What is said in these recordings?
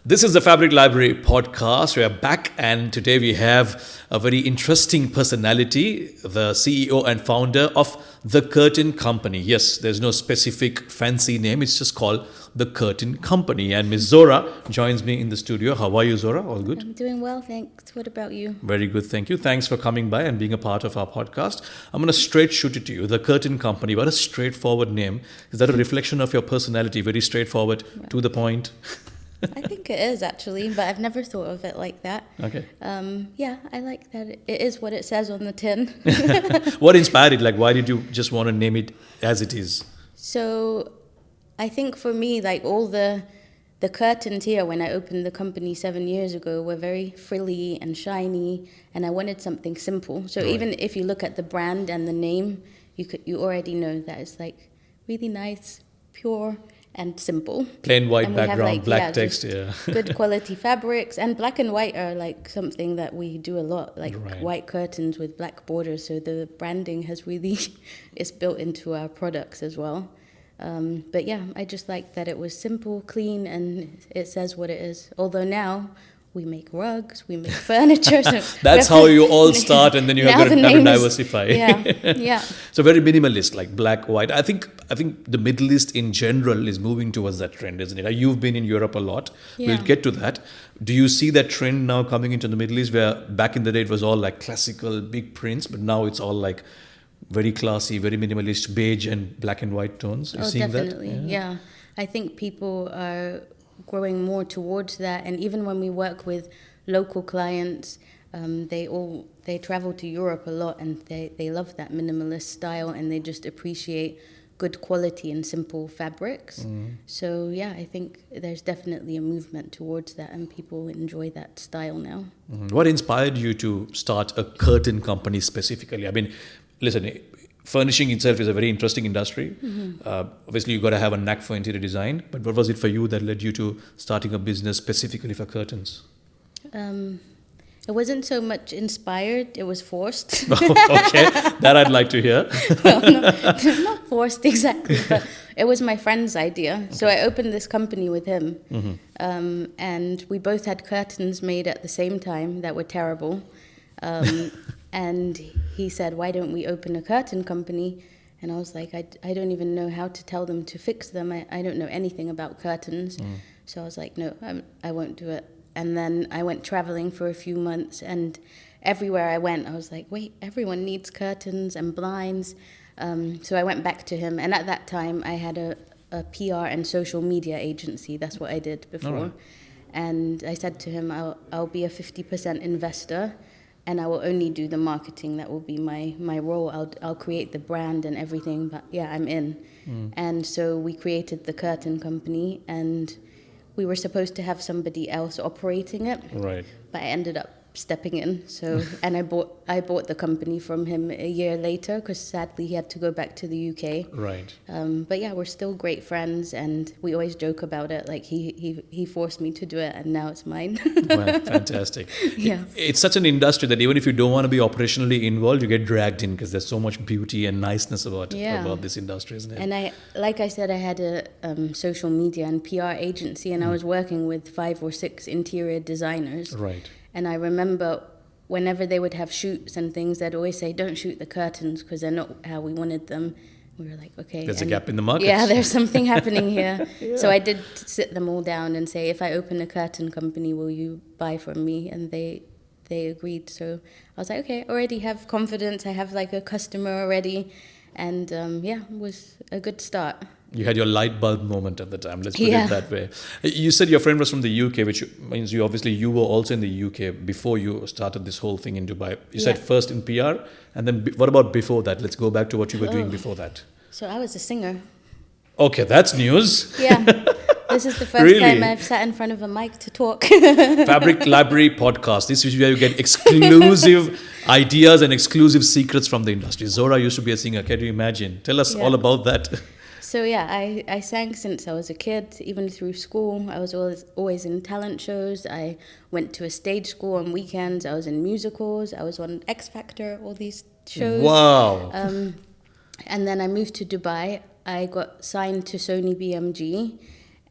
This is the Fabric Library podcast. We are back, and today we have a very interesting personality, the CEO and founder of The Curtain Company. Yes, there's no specific fancy name, it's just called The Curtain Company. And Ms. Zohra joins me in the studio. How are you, Zohra? All good? I'm doing well, thanks. What about you? Very good, thank you. Thanks for coming by and being a part of our podcast. I'm going to straight shoot it to you. The Curtain Company, what a straightforward name. Is that a reflection of your personality? Very straightforward, to the point? I think it is actually, but I've never thought of it like that. Okay. Yeah, I like that. It is what it says on the tin. What inspired it? Like, why did you just want to name it as it is? So I think for me, like all the curtains here when I opened the company 7 years ago were very frilly and shiny, and I wanted something simple. So even if you look at the brand and the name, you already know that it's like really nice, pure, and simple. Plain white and background, black text, yeah. Good quality fabrics, and black and white are like something that we do a lot, like white curtains with black borders. So the branding has really, it's built into our products as well. But yeah, I just like that it was simple, clean, and it says what it is. Although now we make rugs, we make furniture. So that's how you all start, and then you have to diversify. Yeah. So very minimalist, like black, white. I think the Middle East in general is moving towards that trend, isn't it? You've been in Europe a lot. Yeah. We'll get to that. Do you see that trend now coming into the Middle East, where back in the day it was all like classical big prints, but now it's all like very classy, very minimalist, beige and black and white tones? Are you seeing definitely. That? Yeah. I think people are growing more towards that, and even when we work with local clients, they travel to Europe a lot, and they love that minimalist style, and they just appreciate good quality and simple fabrics. So yeah, I think there's definitely a movement towards that, and people enjoy that style now. What inspired you to start a curtain company specifically? I mean, listen, furnishing itself is a very interesting industry. Obviously, you got to have a knack for interior design. But what was it for you that led you to starting a business specifically for curtains? It wasn't so much inspired; it was forced. Okay, that I'd like to hear. No, not forced exactly, but it was my friend's idea. Okay. So I opened this company with him, and we both had curtains made at the same time that were terrible. And he said, "Why don't we open a curtain company?" And I was like, I don't even know how to tell them to fix them. I don't know anything about curtains. So I was like, no, I won't do it. And then I went traveling for a few months, and everywhere I went, I was like, wait, everyone needs curtains and blinds. So I went back to him, and at that time, I had a PR and social media agency. That's what I did before. And I said to him, I'll be a 50% investor, and I will only do the marketing. That will be my role. I'll create the brand and everything, but yeah, I'm in. And so we created the curtain company, and we were supposed to have somebody else operating it. Right. But I ended up stepping in. So, and I bought the company from him a year later, because sadly he had to go back to the UK. Right. But yeah, we're still great friends, and we always joke about it. Like he forced me to do it, and now it's mine. Well, fantastic. Yeah. It's such an industry that even if you don't want to be operationally involved, you get dragged in, because there's so much beauty and niceness about this industry, isn't it? And like I said, I had a social media and PR agency, and I was working with 5 or 6 interior designers. Right. And I remember whenever they would have shoots and things, they'd always say, don't shoot the curtains because they're not how we wanted them. We were like, okay. There's a gap in the market. Yeah, there's something happening here. Yeah. So I did sit them all down and say, if I open a curtain company, will you buy from me? And they agreed. So I was like, okay, I already have confidence. I have like a customer already. And it was a good start. You had your light bulb moment at the time, let's put it that way. You said your friend was from the UK, which means you were also in the UK before you started this whole thing in Dubai. You said first in PR, and then what about before that? Let's go back to what you were doing before that. So I was a singer. Okay, that's news. Yeah. This is the first time I've sat in front of a mic to talk. Fabric Library podcast. This is where you get exclusive ideas and exclusive secrets from the industry. Zohra used to be a singer. Can you imagine? Tell us all about that. So yeah, I sang since I was a kid, even through school. I was always in talent shows. I went to a stage school on weekends. I was in musicals. I was on X Factor, all these shows. Wow. And then I moved to Dubai. I got signed to Sony BMG,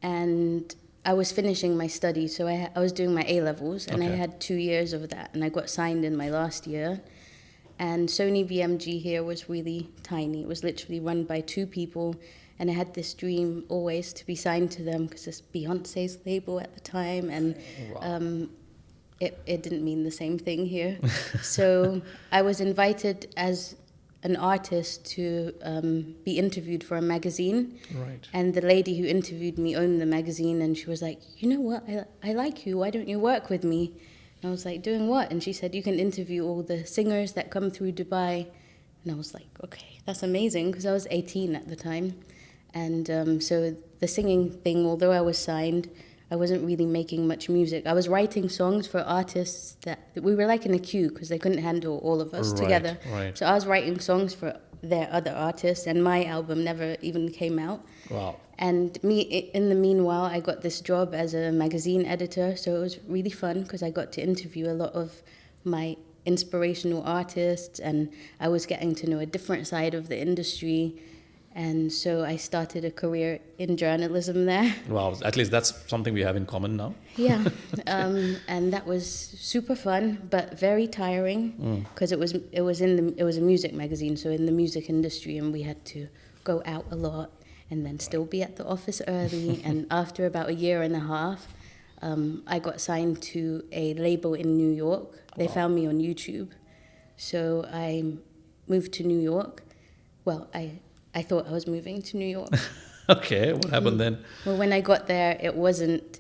and I was finishing my studies, so I was doing my A-levels, and I had 2 years of that, and I got signed in my last year. And Sony BMG here was really tiny. It was literally run by 2 people, and I had this dream always to be signed to them because it's Beyonce's label at the time, and it didn't mean the same thing here. So I was invited as an artist to be interviewed for a magazine. Right. And the lady who interviewed me owned the magazine, and she was like, you know what, I like you, why don't you work with me? And I was like, doing what? And she said, you can interview all the singers that come through Dubai. And I was like, okay, that's amazing, because I was 18 at the time. And so the singing thing, although I was signed, I wasn't really making much music. I was writing songs for artists that we were like in a queue because they couldn't handle all of us together. Right. So I was writing songs for their other artists, and my album never even came out. Wow. And in the meanwhile, I got this job as a magazine editor, so it was really fun because I got to interview a lot of my inspirational artists, and I was getting to know a different side of the industry. And so I started a career in journalism there. Wow, at least that's something we have in common now. Yeah, and that was super fun, but very tiring because it was a music magazine, so in the music industry, and we had to go out a lot and then still be at the office early. And after about a year and a half, I got signed to a label in New York. They found me on YouTube, so I moved to New York. Well, I thought I was moving to New York. Okay, what happened then? Well, when I got there, it wasn't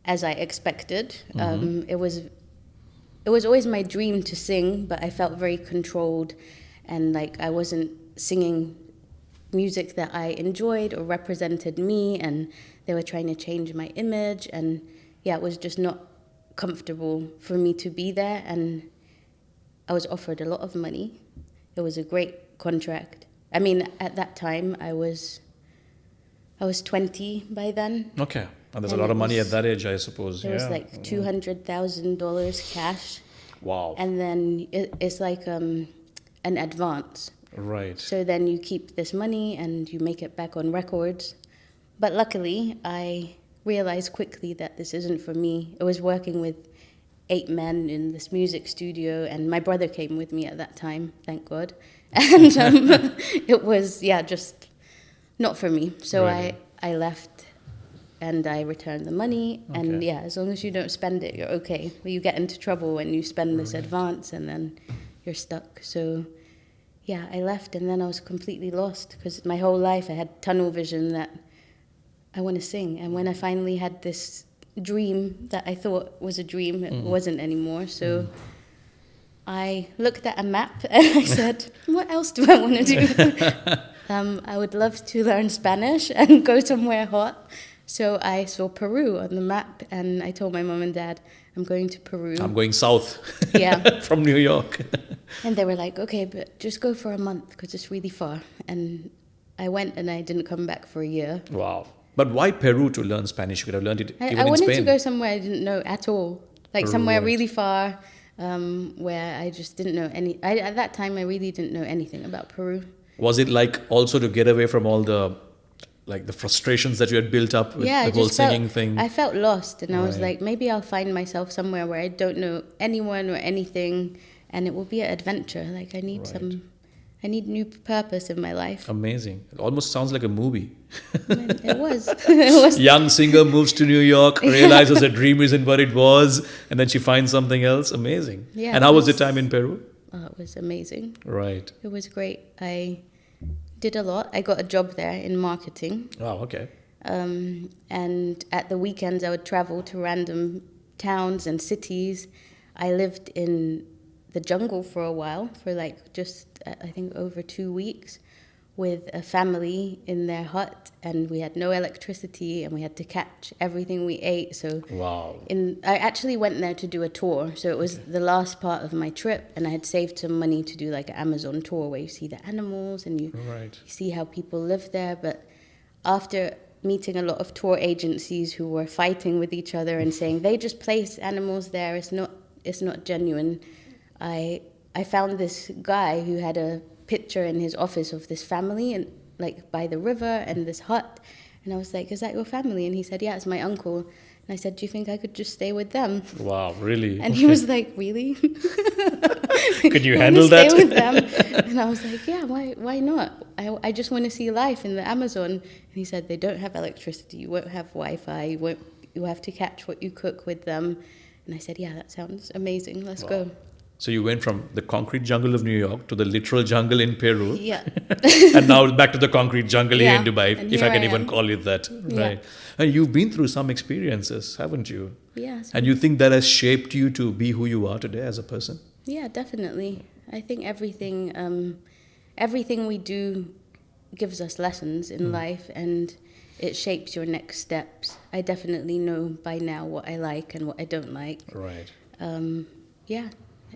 as I expected. It was always my dream to sing, but I felt very controlled, and like I wasn't singing music that I enjoyed or represented me, and they were trying to change my image, and yeah, it was just not comfortable for me to be there. And I was offered a lot of money. It was a great contract. I mean, at that time, I was 20 by then. Okay. And there's a lot of money at that age, I suppose. It was like $200,000 cash. Wow. And then it's like an advance. Right. So then you keep this money and you make it back on records. But luckily, I realized quickly that this isn't for me. I was working with 8 men in this music studio, and my brother came with me at that time, thank God. And it was, just not for me. So I left, and I returned the money. Okay. And as long as you don't spend it, you're okay. But you get into trouble when you spend this advance, and then you're stuck. So I left, and then I was completely lost because my whole life I had tunnel vision that I want to sing. And when I finally had this dream that I thought was a dream, it wasn't anymore. So I looked at a map and I said, what else do I want to do? I would love to learn Spanish and go somewhere hot. So I saw Peru on the map, and I told my mom and dad, I'm going to Peru. I'm going south. Yeah. From New York. And they were like, okay, but just go for a month because it's really far. And I went, and I didn't come back for a year. Wow. But why Peru to learn Spanish? You could have learned it even in Spain. I wanted to go somewhere I didn't know at all. Like somewhere really far where I just didn't know at that time, I really didn't know anything about Peru. Was it like also to get away from all the frustrations that you had built up with the whole singing thing? I felt lost, and I was like, maybe I'll find myself somewhere where I don't know anyone or anything, and it will be an adventure. Like I need new purpose in my life. Amazing. It almost sounds like a movie. It was. Young singer moves to New York, realizes her dream isn't what it was, and then she finds something else. Amazing. Yeah. And how was the time in Peru? Oh, it was amazing. Right. It was great. I did a lot. I got a job there in marketing. Oh, okay. And at the weekends, I would travel to random towns and cities. I lived in the jungle for a while, for like just, I think, over 2 weeks with a family in their hut, and we had no electricity, and we had to catch everything we ate. So wow. I actually went there to do a tour, so it was the last part of my trip, and I had saved some money to do like an Amazon tour where you see the animals and you see how people live there. But after meeting a lot of tour agencies who were fighting with each other and saying they just place animals there, it's not genuine, I found this guy who had a picture in his office of this family and like by the river and this hut, And I was like, is that your family? And he said, yeah, it's my uncle. And I said, do you think I could just stay with them? Wow, really? And he was like, really? Could you wanna handle stay that? with them? And I was like, yeah, why not? I just want to see life in the Amazon. And he said, they don't have electricity. You won't have Wi-Fi. You have to catch what you cook with them. And I said, yeah, that sounds amazing. Let's go. So you went from the concrete jungle of New York to the literal jungle in Peru. Yeah. And now back to the concrete jungle here in Yeah, Dubai, and if here I can I even am. call it that. Yeah. Right. And you've been through some experiences, haven't you? Yeah. And you think that has shaped you to be who you are today as a person? Yeah, definitely. I think everything we do gives us lessons in life, and it shapes your next steps. I definitely know by now what I like and what I don't like. Right. Yeah,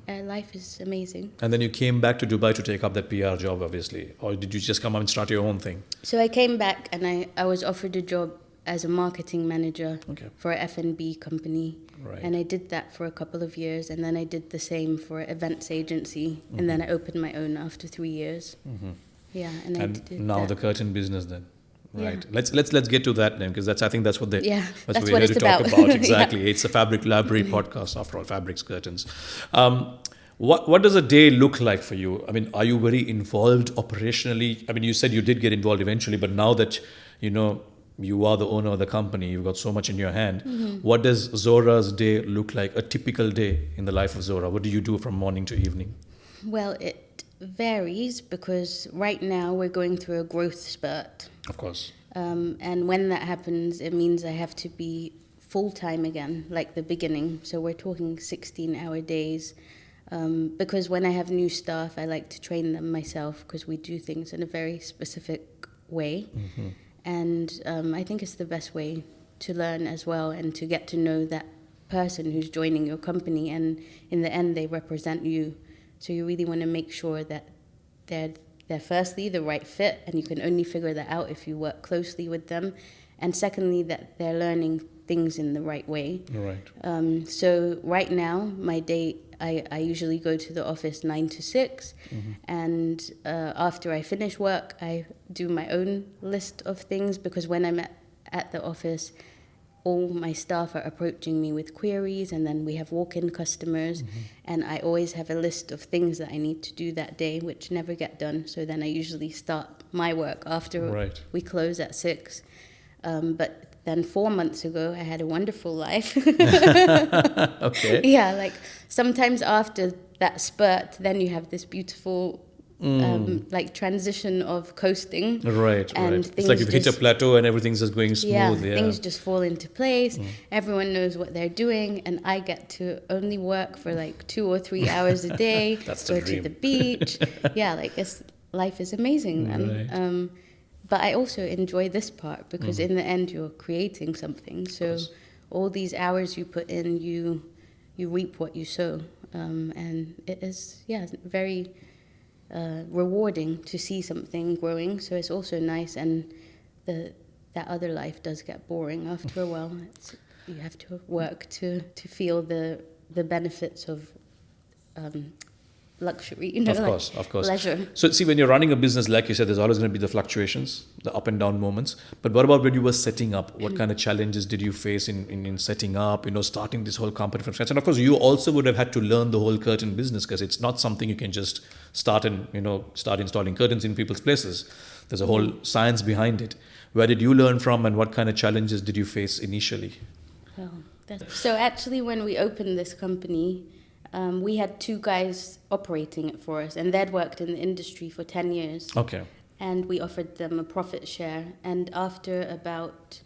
life is amazing. And then you came back to Dubai to take up that PR job, obviously. Or did you just come up and start your own thing? So I came back and I was offered a job as a marketing manager Okay. for a F&B company. Right. And I did that for a couple of years, and then I did the same for an events agency, and then I opened my own after 3 years. Yeah, and I And did now that. the curtain business then. Yeah. Right. Let's get to that then, because I think that's what that's we're what here it's to talk about. about. Yeah. Exactly. It's a Fabric Library podcast, after all, fabrics, curtains. What does a day look like for you? I mean, are you very involved operationally? I mean, you said you did get involved eventually, but now that you are the owner of the company, you've got so much in your hand. What does Zohra's day look like? A typical day in the life of Zohra. What do you do from morning to evening? Well, it varies because right now we're going through a growth spurt. Of course. And when that happens, it means I have to be full-time again, like the beginning. So we're talking 16-hour days. Because when I have new staff, I like to train them myself because we do things in a very specific way. And I think it's the best way to learn as well and to get to know that person who's joining your company. And in the end, they represent you. So you really want to make sure that they're firstly the right fit, and you can only figure that out if you work closely with them. And secondly, that they're learning things in the right way. Right. So right now, my day, I usually go to the office 9 to 6, and after I finish work, I do my own list of things, because when I'm at the office, all my staff are approaching me with queries, and then we have walk-in customers, and I always have a list of things that I need to do that day, which never get done. So then I usually start my work after we close at 6. But then 4 months ago, I had a wonderful life. Okay. Yeah, like sometimes after that spurt, then you have this beautiful like transition of coasting. Right. And It's like you've hit a plateau and everything's just going smooth. Yeah. Things just fall into place. Everyone knows what they're doing, and I get to only work for like 2 or 3 hours a day. That's the go dream. to the beach. Yeah, like life is amazing, man. Right. But I also enjoy this part because in the end you're creating something. So all these hours you put in, you reap what you sow, and it is very rewarding to see something growing. So it's also nice, and that other life does get boring after a while. You have to work to feel the benefits of luxury, Of course. leisure. So see, when you're running a business, like you said, there's always going to be the fluctuations, the up and down moments. But what about when you were setting up? What kind of challenges did you face in setting up, starting this whole company from scratch? And of course, you also would have had to learn the whole curtain business, because it's not something you can just start and, start installing curtains in people's places. There's a whole science behind it. Where did you learn from, and what kind of challenges did you face initially? So actually, when we opened this company, we had 2 guys operating it for us, and they'd worked in the industry for 10 years. Okay. And we offered them a profit share. And after about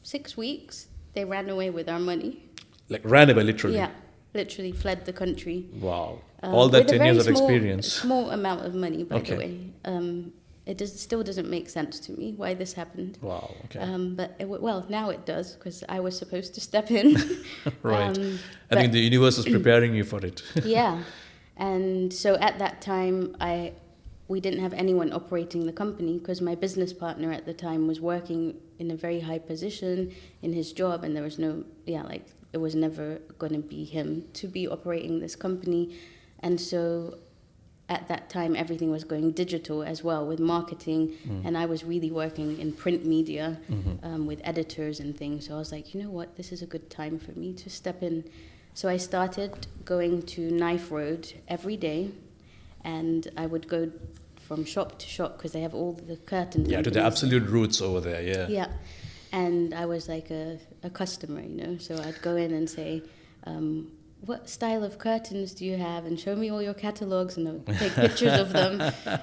6 weeks, they ran away with our money. Like ran away, literally? Yeah, literally fled the country. Wow. All that 10 years of experience. Small amount of money, by Okay. the way. It still doesn't make sense to me why this happened. Wow, okay. But now it does, because I was supposed to step in. Right. I think the universe is preparing you for it. Yeah. And so at that time, we didn't have anyone operating the company, because my business partner at the time was working in a very high position in his job, and there was it was never going to be him to be operating this company. And so at that time, everything was going digital as well with marketing, and I was really working in print media with editors and things. So I was like, you know what, this is a good time for me to step in. So I started going to Knife Road every day, and I would go from shop to shop because they have all the curtain Yeah, to the absolute roots over there, yeah. Yeah, and I was like a customer, so I'd go in and say, what style of curtains do you have, and show me all your catalogs, and I would take pictures of them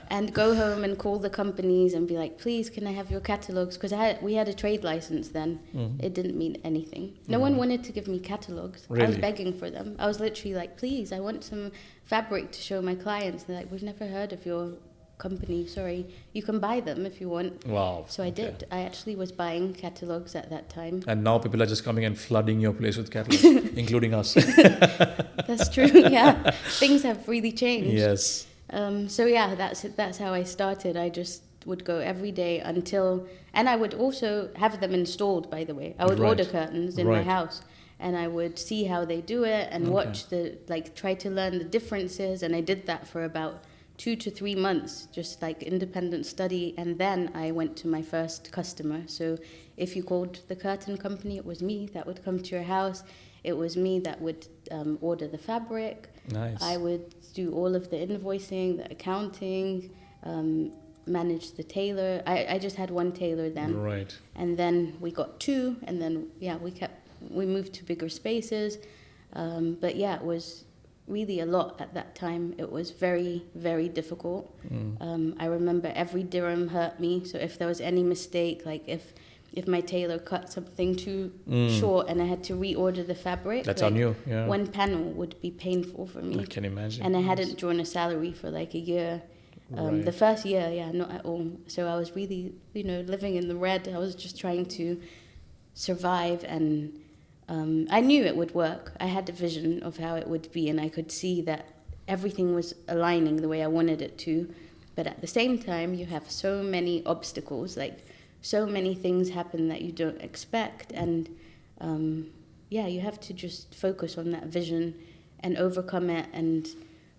and go home and call the companies and be like, please, can I have your catalogs? Because we had a trade license then. It didn't mean anything. No one wanted to give me catalogs. Really? I was begging for them. I was literally like, please, I want some fabric to show my clients. They're like, we've never heard of your company, sorry, you can buy them if you want. Wow. So I did. I actually was buying catalogs at that time. And now people are just coming and flooding your place with catalogs, including us. That's true, yeah. Things have really changed. Yes. So yeah, that's how I started. I just would go every day until, and I would also have them installed, by the way. I would order curtains in my house, and I would see how they do it and watch try to learn the differences, and I did that for about 2 to 3 months, just like independent study, and then I went to my first customer. So if you called the curtain company, it was me that would come to your house. It was me that would order the fabric. Nice. I would do all of the invoicing, the accounting, manage the tailor. I just had one tailor then. Right. And then we got 2, and then we moved to bigger spaces. But yeah, it was really a lot at that time. It was very, very difficult. I remember every dirham hurt me. So if there was any mistake, like if my tailor cut something too short and I had to reorder the fabric, that's on you. Yeah. One panel would be painful for me. I can imagine. And I hadn't drawn a salary for like a year. The first year, not at all. So I was really, living in the red. I was just trying to survive, and I knew it would work. I had a vision of how it would be, and I could see that everything was aligning the way I wanted it to. But at the same time, you have so many obstacles, like so many things happen that you don't expect. And you have to just focus on that vision and overcome it. And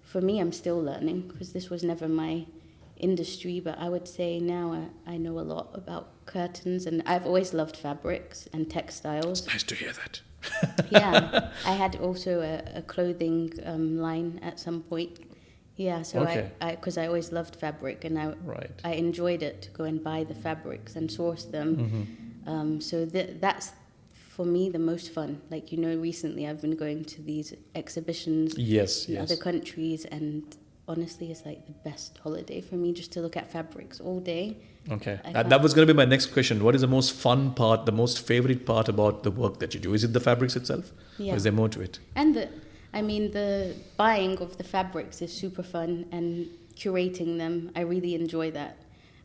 for me, I'm still learning because this was never my industry, but I would say now I know a lot about curtains, and I've always loved fabrics and textiles. It's nice to hear that. Yeah, I had also a clothing line at some point. Yeah, so because I always loved fabric, and I enjoyed it to go and buy the fabrics and source them. So that's for me the most fun. Like, recently I've been going to these exhibitions in other countries, and honestly, it's like the best holiday for me, just to look at fabrics all day. Okay. That was going to be my next question. What is the most fun part, the most favorite part about the work that you do? Is it the fabrics itself? Yeah. Or is there more to it? And the buying of the fabrics is super fun, and curating them, I really enjoy that.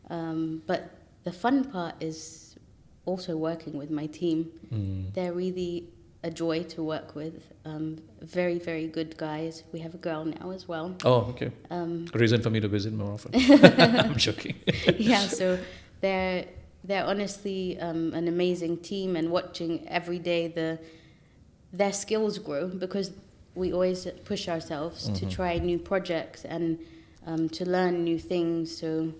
But the fun part is also working with my team. They're really a joy to work with. Very, very good guys. We have a girl now as well. Oh, okay. A reason for me to visit more often. I'm joking. Yeah, so they're honestly an amazing team, and watching every day their skills grow, because we always push ourselves to try new projects and to learn new things. So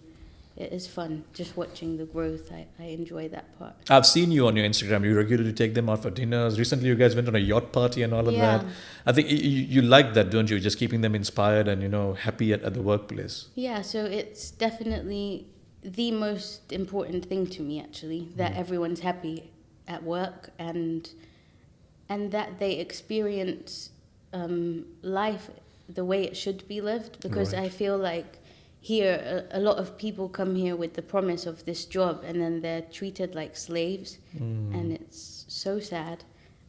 it is fun just watching the growth. I enjoy that part. I've seen you on your Instagram. You regularly take them out for dinners. Recently, you guys went on a yacht party and all of that. I think you like that, don't you? Just keeping them inspired and, happy at the workplace. Yeah, so it's definitely the most important thing to me, actually, that everyone's happy at work, and that they experience life the way it should be lived. Because I feel like here, a lot of people come here with the promise of this job, and then they're treated like slaves, and it's so sad.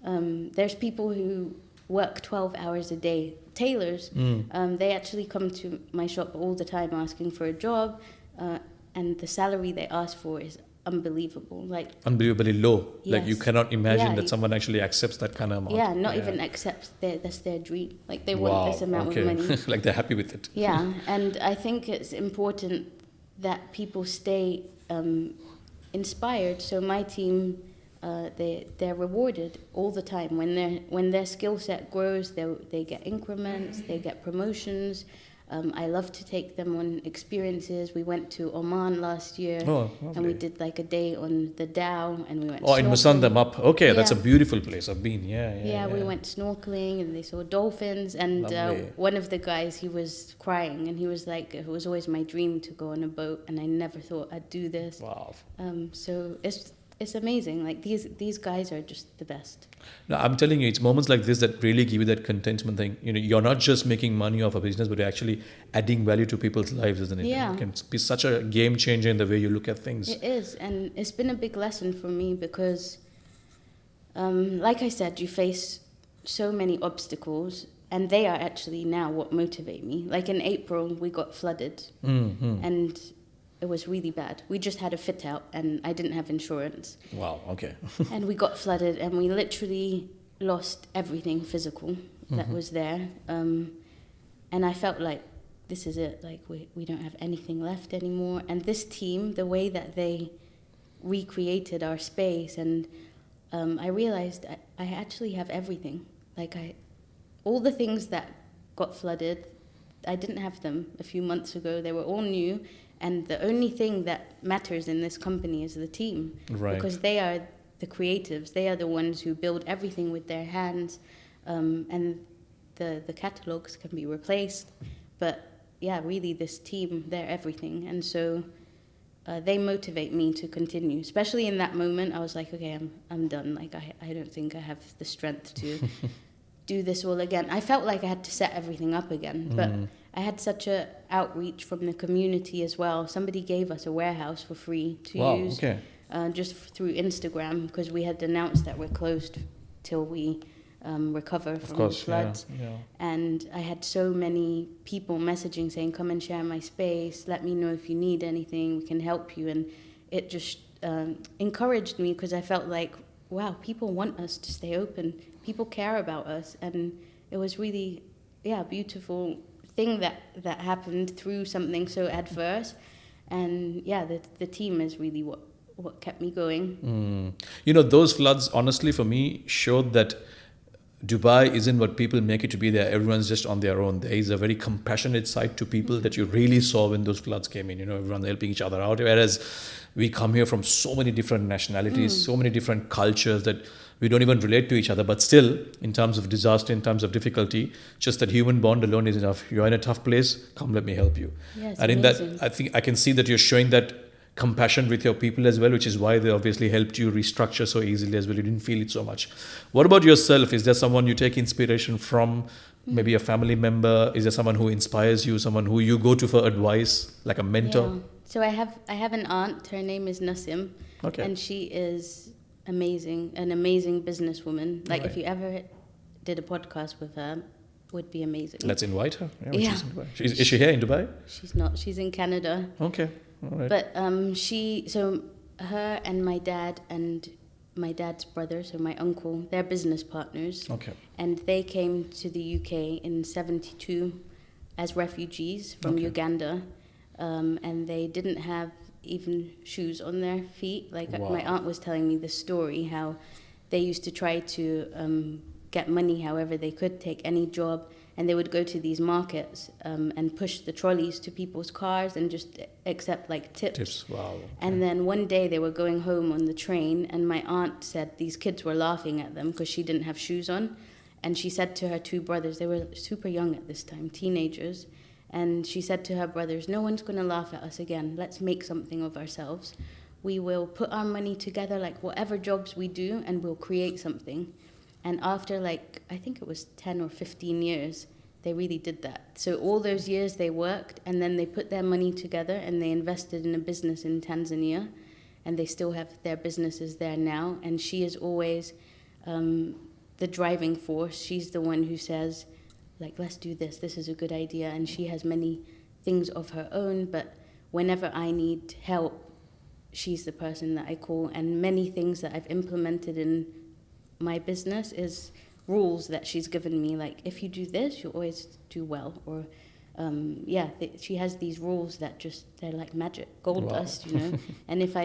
There's people who work 12 hours a day. Tailors, they actually come to my shop all the time asking for a job, and the salary they ask for is unbelievable. Unbelievably low. Yes. Like, you cannot imagine that someone actually accepts that kind of amount. Yeah, not even accepts. That's their dream. Like, they want this amount of money. Like, they're happy with it. Yeah, and I think it's important that people stay inspired. So my team, they're rewarded all the time. When their skill set grows, they get increments, they get promotions. I love to take them on experiences. We went to Oman last year, and we did like a day on the Dow, and we went. Oh, in Musandam up. Okay, Yeah. that's a beautiful place. I've been. Yeah, we went snorkeling, and they saw dolphins. And one of the guys, he was crying, and he was like, "It was always my dream to go on a boat, and I never thought I'd do this." Wow. So it's amazing. Like these guys are just the best. No, I'm telling you, it's moments like this that really give you that contentment thing. You know, you're not just making money off a business, but you're actually adding value to people's lives, isn't it? Yeah. And it can be such a game changer in the way you look at things. It is, and it's been a big lesson for me because, like I said, you face so many obstacles, and they are actually now what motivate me. Like in April, we got flooded, and it was really bad. We just had a fit out, and I didn't have insurance. Wow, okay. And we got flooded, and we literally lost everything physical that was there. And I felt like, this is it. Like, we don't have anything left anymore. And this team, the way that they recreated our space, and I realized I actually have everything. Like, all the things that got flooded, I didn't have them a few months ago. They were all new. And the only thing that matters in this company is the team. Right. Because they are the creatives. They are the ones who build everything with their hands. And the catalogs can be replaced. But yeah, really this team, they're everything. And so they motivate me to continue. Especially in that moment, I was like, okay, I'm done. Like, I don't think I have the strength to do this all again. I felt like I had to set everything up again. But I had such a outreach from the community as well. Somebody gave us a warehouse for free to use, just through Instagram, because we had announced that we're closed till we recover from the floods. Yeah. And I had so many people messaging saying, come and share my space, let me know if you need anything, we can help you. And it just encouraged me, because I felt like, wow, people want us to stay open. People care about us. And it was really, beautiful thing that happened through something so adverse. And the team is really what kept me going. You know, those floods, honestly, for me, showed that Dubai isn't what people make it to be. There, everyone's just on their own. There is a very compassionate side to people that you really saw when those floods came in. You know, everyone helping each other out. Whereas we come here from so many different nationalities, so many different cultures that we don't even relate to each other. But still, in terms of disaster, in terms of difficulty, just that human bond alone is enough. You're in a tough place, come let me help you. Yes, and in that, I think I can see that you're showing that compassion with your people as well, which is why they obviously helped you restructure so easily as well. You didn't feel it so much. What about yourself? Is there someone you take inspiration from? Maybe a family member? Is there someone who inspires you? Someone who you go to for advice, like a mentor? Yeah. So I have an aunt. Her name is Nasim, and she is amazing, an amazing businesswoman. Like if you ever did a podcast with her, would be amazing. Let's invite her. Yeah. Is she here in Dubai? She's not. She's in Canada. Okay. All right. But her and my dad's brother, so my uncle, they're business partners. Okay. And they came to the UK in 1972 as refugees from Uganda. And they didn't have even shoes on their feet. Like my aunt was telling me the story, how they used to try to get money however they could, take any job, and they would go to these markets and push the trolleys to people's cars and just accept like tips. Wow. Okay. And then one day they were going home on the train, and my aunt said these kids were laughing at them because she didn't have shoes on. And she said to her two brothers, they were super young at this time, teenagers, and she said to her brothers, no one's going to laugh at us again. Let's make something of ourselves. We will put our money together, like whatever jobs we do, and we'll create something. And after I think it was 10 or 15 years, they really did that. So all those years they worked, and then they put their money together and they invested in a business in Tanzania, and they still have their businesses there now. And she is always the driving force. She's the one who says, let's do this. This is a good idea. And she has many things of her own, but whenever I need help, she's the person that I call. And many things that I've implemented in my business is rules that she's given me. Like, if you do this, you'll always do well. Or, she has these rules that they're like magic, gold dust, you know. And if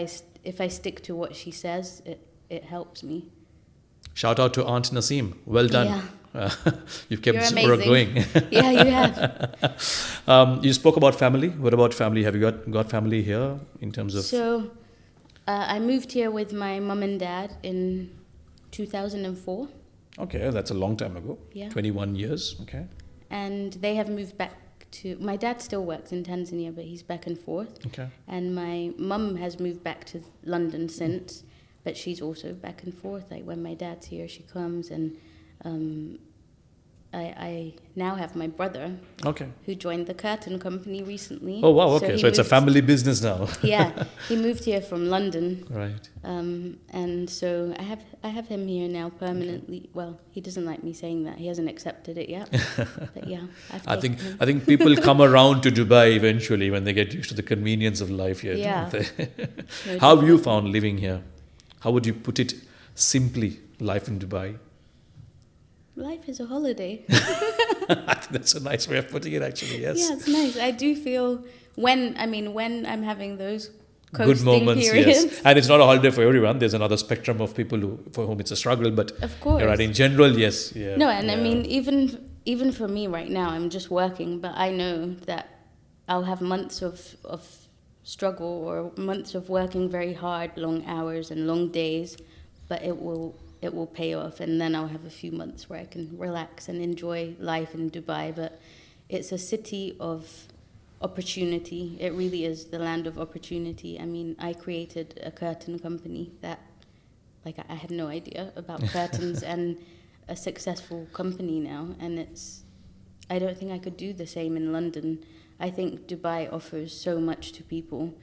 I stick to what she says, it helps me. Shout out to Aunt Nasim. Well done. Yeah. You've kept You're Zohra amazing. going. Yeah, you have. You spoke about family. What about family? Have you got family here in terms of? So, I moved here with my mum and dad in 2004. Okay, that's a long time ago. Yeah. 21 years. Okay. And they have moved back to... My dad still works in Tanzania, but he's back and forth. Okay. And my mum has moved back to London since, but she's also back and forth. Like when my dad's here, she comes. And I now have my brother, Okay. who joined the curtain company recently. Oh wow. Okay. he So it's a moved- family business now. Yeah, he moved here from London. Right. And so I have him here now permanently. Okay. Well, he doesn't like me saying that. He hasn't accepted it yet. But yeah, I think people come around to Dubai eventually when they get used to the convenience of life here. Yeah. Don't they? No, How have you found living here? How would you put it simply? Life in Dubai. Life is a holiday. I think that's a nice way of putting it. Actually, yes. Yeah, it's nice. I do feel when I'm having those Good coasting moments, periods. yes. And it's not a holiday for everyone. There's another spectrum of people for whom it's a struggle. But Of course. you're right. In general, yes. Yeah. No, and I yeah. mean, even for me right now, I'm just working, but I know that I'll have months of struggle or months of working very hard, long hours and long days, but it will pay off, and then I'll have a few months where I can relax and enjoy life in Dubai. But it's a city of opportunity. It really is the land of opportunity. I mean, I created a curtain company that, like, I had no idea about curtains, and a successful company now. And I don't think I could do the same in London. I think Dubai offers so much to people,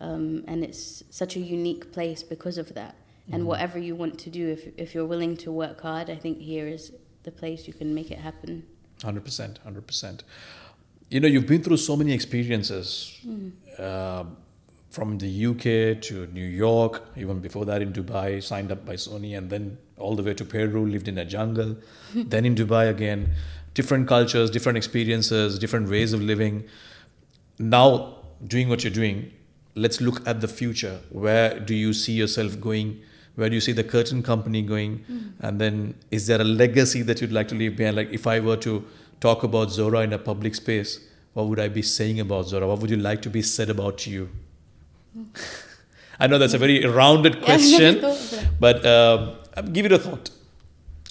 and it's such a unique place because of that. And whatever you want to do, if you're willing to work hard, I think here is the place you can make it happen. 100%, 100%. You know, you've been through so many experiences, from the UK to New York, even before that in Dubai, signed up by Sony, and then all the way to Peru, lived in a jungle, then in Dubai again. Different cultures, different experiences, different ways of living. Now, doing what you're doing, let's look at the future. Where do you see yourself going? Where do you see the curtain company going? And then, is there a legacy that you'd like to leave behind? Like, if I were to talk about Zohra in a public space, what would I be saying about Zohra? What would you like to be said about you? I know that's a very rounded question, but give it a thought.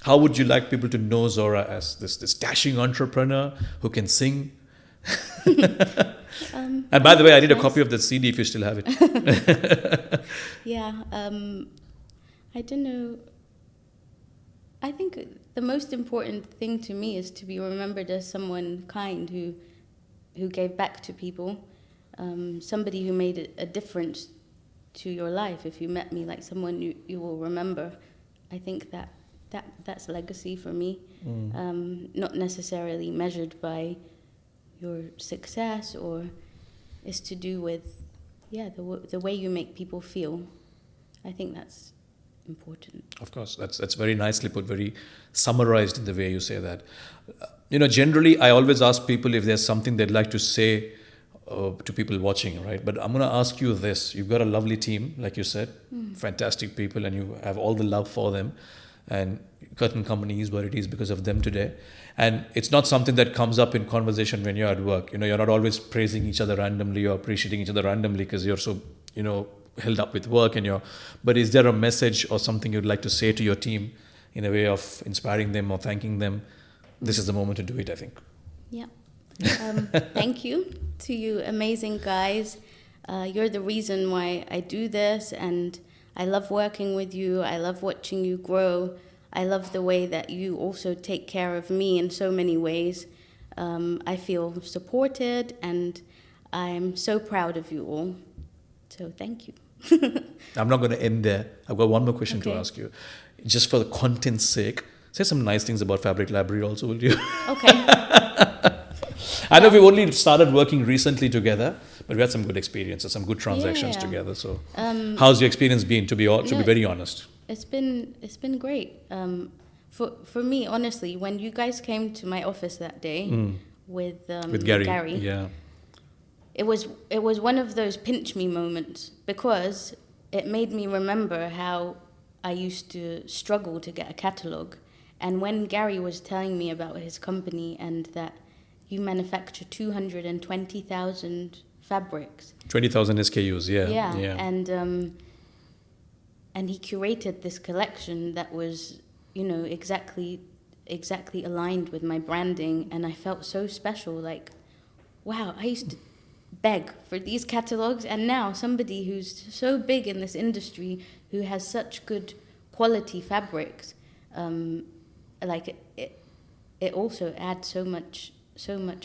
How would you like people to know Zohra as this dashing entrepreneur who can sing? And by the way, I need a copy of the CD if you still have it. Yeah, I don't know. I think the most important thing to me is to be remembered as someone kind who gave back to people, somebody who made a difference to your life. If you met me, like someone you will remember, I think that's legacy for me. Not necessarily measured by your success, or is to do with the way you make people feel. I think that's important. Of course, that's very nicely put, very summarized in the way you say that. You know, generally, I always ask people if there's something they'd like to say to people watching, right? But I'm going to ask you this. You've got a lovely team, like you said, fantastic people, and you have all the love for them. And Curtain Company is what it is because of them today. And it's not something that comes up in conversation when you're at work. You know, you're not always praising each other randomly or appreciating each other randomly because you're so, held up with work. But is there a message or something you'd like to say to your team in a way of inspiring them or thanking them? This is the moment to do it, I think. Yeah. Thank you to you amazing guys. You're the reason why I do this, and I love working with you. I love watching you grow. I love the way that you also take care of me in so many ways. I feel supported, and I'm so proud of you all. So thank you. I'm not going to end there. I've got one more question to Okay. ask you. Just for the content's sake, say some nice things about Fabric Library also, will you? Okay. I know we've only started working recently together, but we had some good experiences, some good transactions Yeah. together. So, how's your experience been? To be very honest. It's been great. For me, honestly, when you guys came to my office that day with Gary, yeah, it was one of those pinch me moments, because it made me remember how I used to struggle to get a catalogue, And when Gary was telling me about his company and that you manufacture 220,000 fabrics. 20,000 SKUs, yeah. Yeah. And he curated this collection that was, you know, exactly aligned with my branding, and I felt so special. Like, wow, I used to beg for these catalogs, and now somebody who's so big in this industry, who has such good quality fabrics, like it also adds so much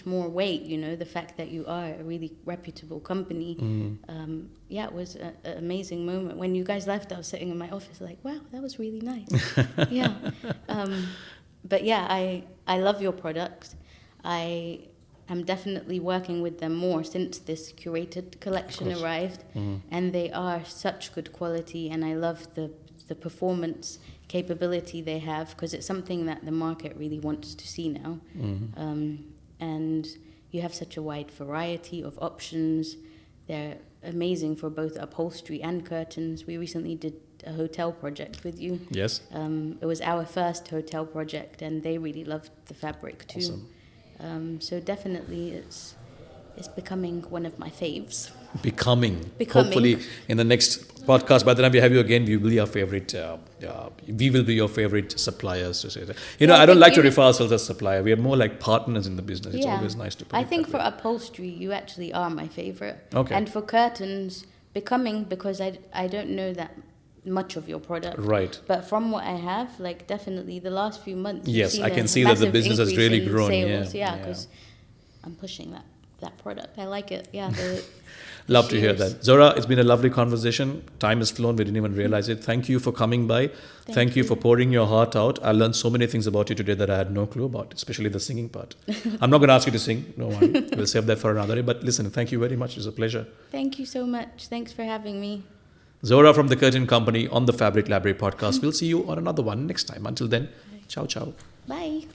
more weight, you know, the fact that you are a really reputable company. It was an amazing moment. When you guys left, I was sitting in my office like, wow, that was really nice. Yeah. But yeah, I love your products. I am definitely working with them more since this curated collection arrived. And they are such good quality, and I love the performance capability they have, because it's something that the market really wants to see now. And you have such a wide variety of options. They're amazing for both upholstery and curtains. We recently did a hotel project with you. Yes. It was our first hotel project, and they really loved the fabric too. Awesome. So definitely it's becoming one of my faves. Becoming. Hopefully in the next podcast, by the time we have you again, we will be our favorite. We will be your favorite suppliers. To say that. You know, I don't like to refer ourselves as supplier. We are more like partners in the business. It's always nice to put I think for upholstery, you actually are my favorite. Okay. And for curtains, becoming, because I don't know that much of your product. Right. But from what I have, like definitely the last few months. Yes, I can see that the business has really grown. Sales. Yeah, because I'm pushing that product. I like it. Yeah. Love to hear that. Zohra, it's been a lovely conversation. Time has flown. We didn't even realize it. Thank you for coming by. Thank you for pouring your heart out. I learned so many things about you today that I had no clue about, especially the singing part. I'm not going to ask you to sing. No one. We'll save that for another day. But listen, thank you very much. It was a pleasure. Thank you so much. Thanks for having me. Zohra from The Curtain Company on the Fabric Library podcast. We'll see you on another one next time. Until then, ciao, ciao. Bye.